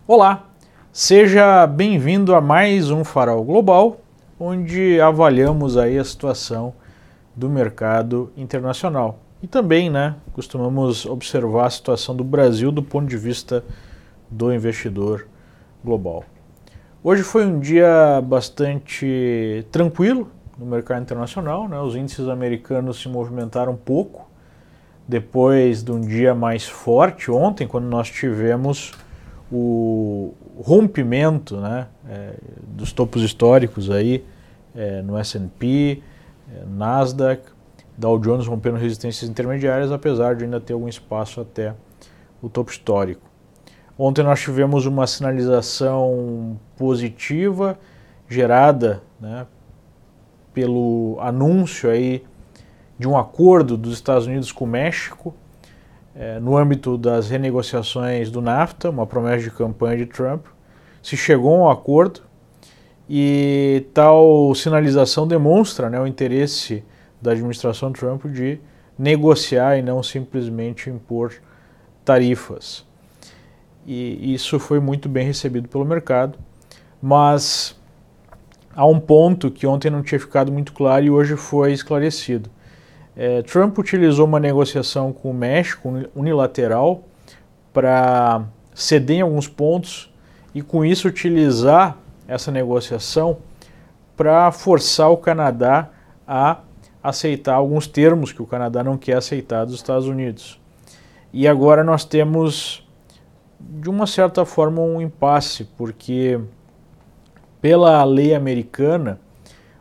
Olá, seja bem-vindo a mais um Farol Global, onde avaliamos aí a situação do mercado internacional. E também, costumamos observar a situação do Brasil do ponto de vista do investidor global. Hoje foi um dia bastante tranquilo no mercado internacional, Os índices americanos se movimentaram pouco depois de um dia mais forte ontem, quando nós tivemos o rompimento dos topos históricos aí, no S&P, Nasdaq, Dow Jones rompendo resistências intermediárias, apesar de ainda ter algum espaço até o topo histórico. Ontem nós tivemos uma sinalização positiva gerada pelo anúncio aí de um acordo dos Estados Unidos com o México, no âmbito das renegociações do NAFTA, uma promessa de campanha de Trump. Se chegou a um acordo e tal sinalização demonstra o interesse da administração Trump de negociar e não simplesmente impor tarifas. E isso foi muito bem recebido pelo mercado, mas há um ponto que ontem não tinha ficado muito claro e hoje foi esclarecido. Trump utilizou uma negociação com o México unilateral para ceder em alguns pontos e com isso utilizar essa negociação para forçar o Canadá a aceitar alguns termos que o Canadá não quer aceitar dos Estados Unidos. E agora nós temos, de uma certa forma, um impasse, porque pela lei americana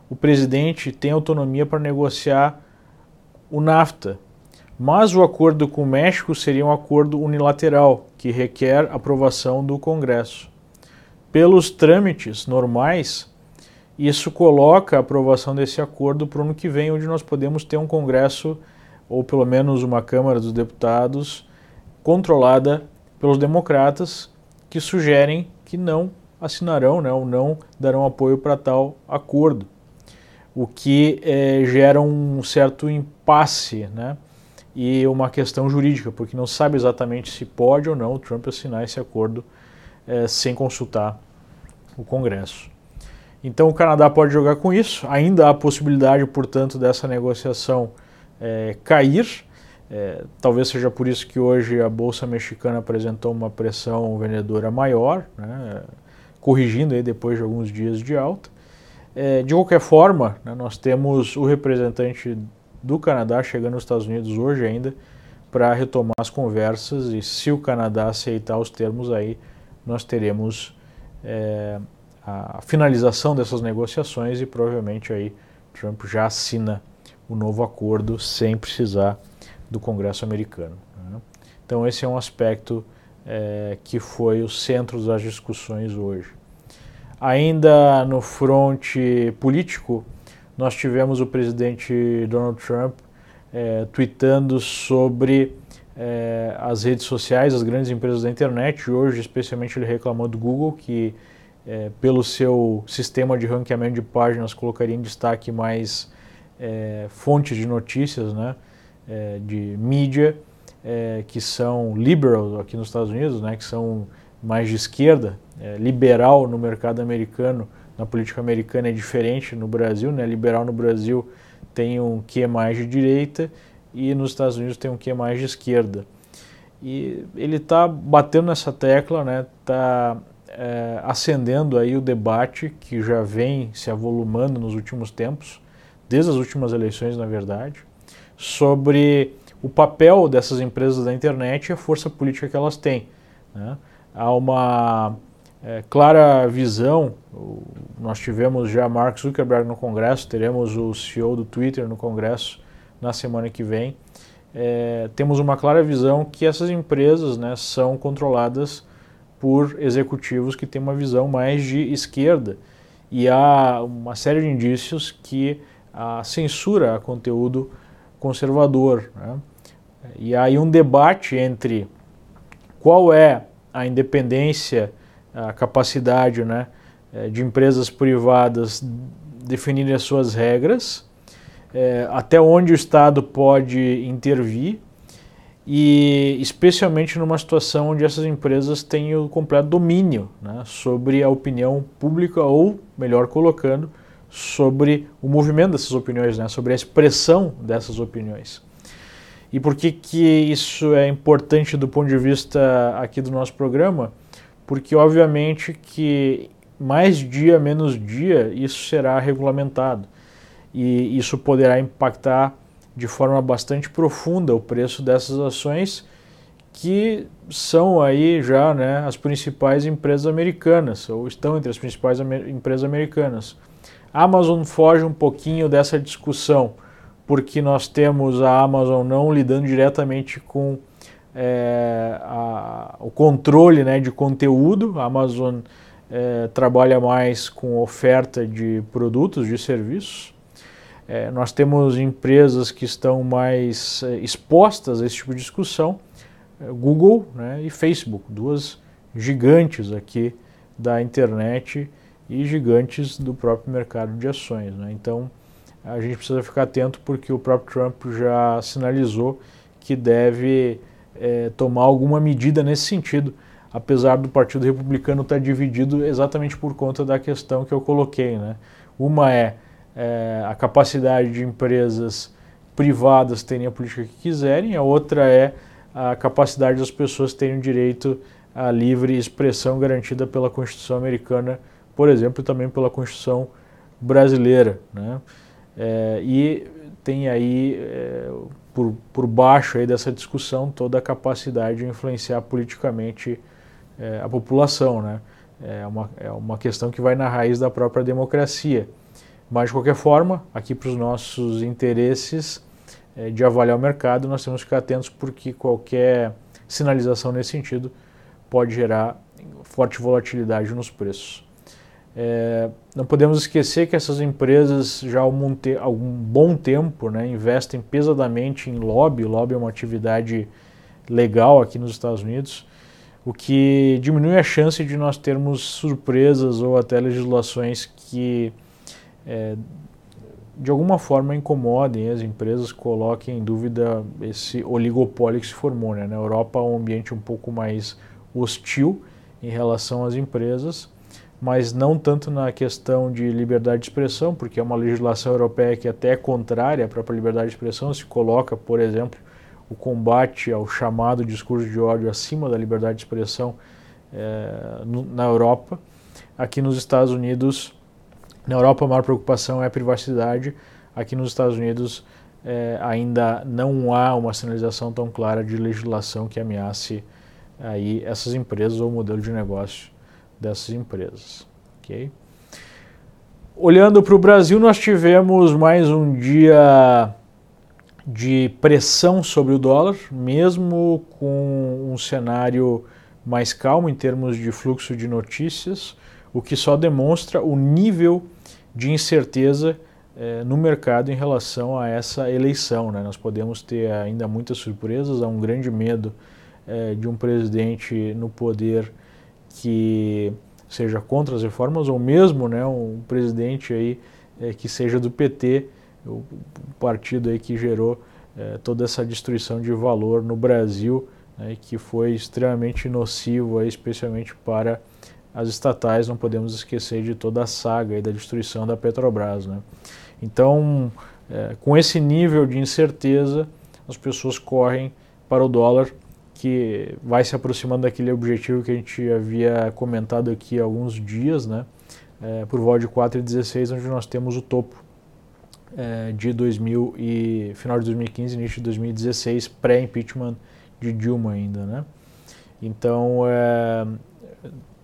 o presidente tem autonomia para negociar o NAFTA, mas o acordo com o México seria um acordo unilateral, que requer aprovação do Congresso. Pelos trâmites normais, isso coloca a aprovação desse acordo para o ano que vem, onde nós podemos ter um Congresso, ou pelo menos uma Câmara dos Deputados, controlada pelos democratas, que sugerem que não assinarão, ou não darão apoio para tal acordo. O que gera um certo impasse, e uma questão jurídica, porque não sabe exatamente se pode ou não o Trump assinar esse acordo sem consultar o Congresso. Então o Canadá pode jogar com isso, ainda há possibilidade, portanto, dessa negociação cair. Talvez seja por isso que hoje a Bolsa Mexicana apresentou uma pressão vendedora maior, corrigindo aí depois de alguns dias de alta. De qualquer forma, nós temos o representante do Canadá chegando nos Estados Unidos hoje ainda para retomar as conversas, e se o Canadá aceitar os termos aí, nós teremos a finalização dessas negociações e provavelmente aí Trump já assina o novo acordo sem precisar do Congresso americano. Então esse é um aspecto que foi o centro das discussões hoje. Ainda no fronte político, nós tivemos o presidente Donald Trump tweetando sobre as redes sociais, as grandes empresas da internet. Hoje, especialmente, ele reclamou do Google, que pelo seu sistema de ranqueamento de páginas colocaria em destaque mais fontes de notícias, de mídia, que são liberal aqui nos Estados Unidos, que são mais de esquerda. Liberal no mercado americano, na política americana é diferente no Brasil, Liberal no Brasil tem um quê mais de direita e nos Estados Unidos tem um quê mais de esquerda. E ele está batendo nessa tecla, está acendendo aí o debate que já vem se avolumando nos últimos tempos, desde as últimas eleições, na verdade, sobre o papel dessas empresas da internet e a força política que elas têm. Há uma clara visão. Nós tivemos já Mark Zuckerberg no Congresso, teremos o CEO do Twitter no Congresso na semana que vem. Temos uma clara visão que essas empresas são controladas por executivos que têm uma visão mais de esquerda, e há uma série de indícios que a censura a conteúdo conservador. E há aí um debate entre qual é a independência, a capacidade de empresas privadas definirem as suas regras, até onde o Estado pode intervir e especialmente numa situação onde essas empresas têm o completo domínio, né, sobre a opinião pública ou, melhor colocando, sobre o movimento dessas opiniões, né, sobre a expressão dessas opiniões. E por que isso é importante do ponto de vista aqui do nosso programa? Porque obviamente que mais dia, menos dia, isso será regulamentado e isso poderá impactar de forma bastante profunda o preço dessas ações, que são aí já, né, as principais empresas americanas, ou estão entre as principais empresas americanas. A Amazon foge um pouquinho dessa discussão, porque nós temos a Amazon não lidando diretamente com o controle, né, de conteúdo. A Amazon trabalha mais com oferta de produtos, de serviços. Nós temos empresas que estão mais expostas a esse tipo de discussão, Google, né, e Facebook, duas gigantes aqui da internet e gigantes do próprio mercado de ações, né? Então a gente precisa ficar atento porque o próprio Trump já sinalizou que deve tomar alguma medida nesse sentido, apesar do Partido Republicano estar dividido exatamente por conta da questão que eu coloquei, né? Uma a capacidade de empresas privadas terem a política que quiserem, a outra é a capacidade das pessoas terem o direito à livre expressão garantida pela Constituição americana, por exemplo, e também pela Constituição brasileira, né? E tem aí, por baixo aí dessa discussão, toda a capacidade de influenciar politicamente a população, né? É uma questão que vai na raiz da própria democracia. Mas, de qualquer forma, aqui para os nossos interesses de avaliar o mercado, nós temos que ficar atentos porque qualquer sinalização nesse sentido pode gerar forte volatilidade nos preços. Não podemos esquecer que essas empresas já há algum bom tempo, né, investem pesadamente em lobby. O lobby é uma atividade legal aqui nos Estados Unidos, o que diminui a chance de nós termos surpresas ou até legislações que de alguma forma incomodem as empresas, coloquem em dúvida esse oligopólio que se formou, né? Na Europa é um ambiente um pouco mais hostil em relação às empresas, mas não tanto na questão de liberdade de expressão, porque é uma legislação europeia que até é contrária à própria liberdade de expressão, se coloca, por exemplo, o combate ao chamado discurso de ódio acima da liberdade de expressão na Europa. Aqui nos Estados Unidos, na Europa a maior preocupação é a privacidade. Aqui nos Estados Unidos ainda não há uma sinalização tão clara de legislação que ameace aí essas empresas ou o modelo de negócio dessas empresas. Okay? Olhando para o Brasil, nós tivemos mais um dia de pressão sobre o dólar, mesmo com um cenário mais calmo em termos de fluxo de notícias, o que só demonstra o nível de incerteza no mercado em relação a essa eleição, né? Nós podemos ter ainda muitas surpresas, há um grande medo de um presidente no poder que seja contra as reformas, ou mesmo, né, um presidente aí que seja do PT, o partido aí que gerou toda essa destruição de valor no Brasil, né, que foi extremamente nocivo, aí, especialmente para as estatais. Não podemos esquecer de toda a saga aí da destruição da Petrobras, né? Então, com esse nível de incerteza, as pessoas correm para o dólar, que vai se aproximando daquele objetivo que a gente havia comentado aqui há alguns dias, né? Por volta de 4,16, onde nós temos o topo de final de 2015, início de 2016, pré-impeachment de Dilma ainda, né? Então,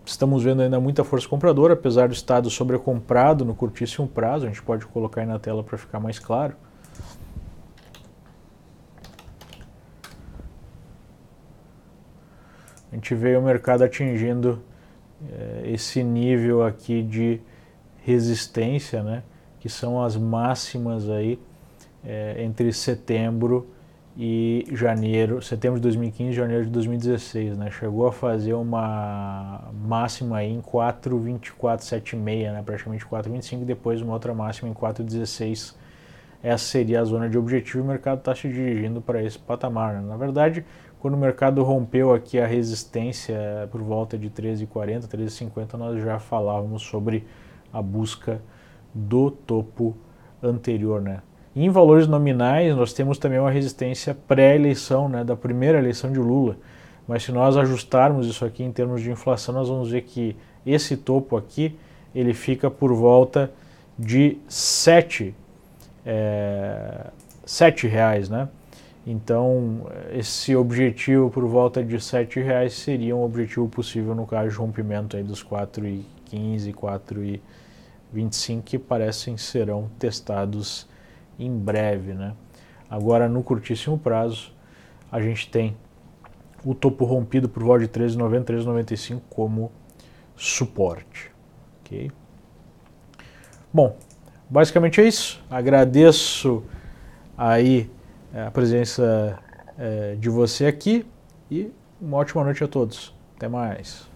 estamos vendo ainda muita força compradora, apesar do Estado sobrecomprado no curtíssimo prazo. A gente pode colocar aí na tela para ficar mais claro. A gente vê o mercado atingindo esse nível aqui de resistência, né, que são as máximas aí entre setembro e janeiro, setembro de 2015 e janeiro de 2016, né? Chegou a fazer uma máxima aí em 4,2476, né? Praticamente 4,25, e depois uma outra máxima em 4,16 essa seria a zona de objetivo e o mercado está se dirigindo para esse patamar, né? Na verdade, quando o mercado rompeu aqui a resistência por volta de 13,40, 13,50, nós já falávamos sobre a busca do topo anterior, né? Em valores nominais, nós temos também uma resistência pré-eleição, né, da primeira eleição de Lula. Mas se nós ajustarmos isso aqui em termos de inflação, nós vamos ver que esse topo aqui, ele fica por volta de R$ 7, né? Então, esse objetivo por volta de R$ 7 seria um objetivo possível no caso de rompimento aí dos 4,15, 4,25, que parecem serão testados em breve, né? Agora, no curtíssimo prazo, a gente tem o topo rompido por volta de 13,90, 13,95 como suporte, ok? Bom, basicamente é isso. Agradeço aí a presença de você aqui e uma ótima noite a todos. Até mais.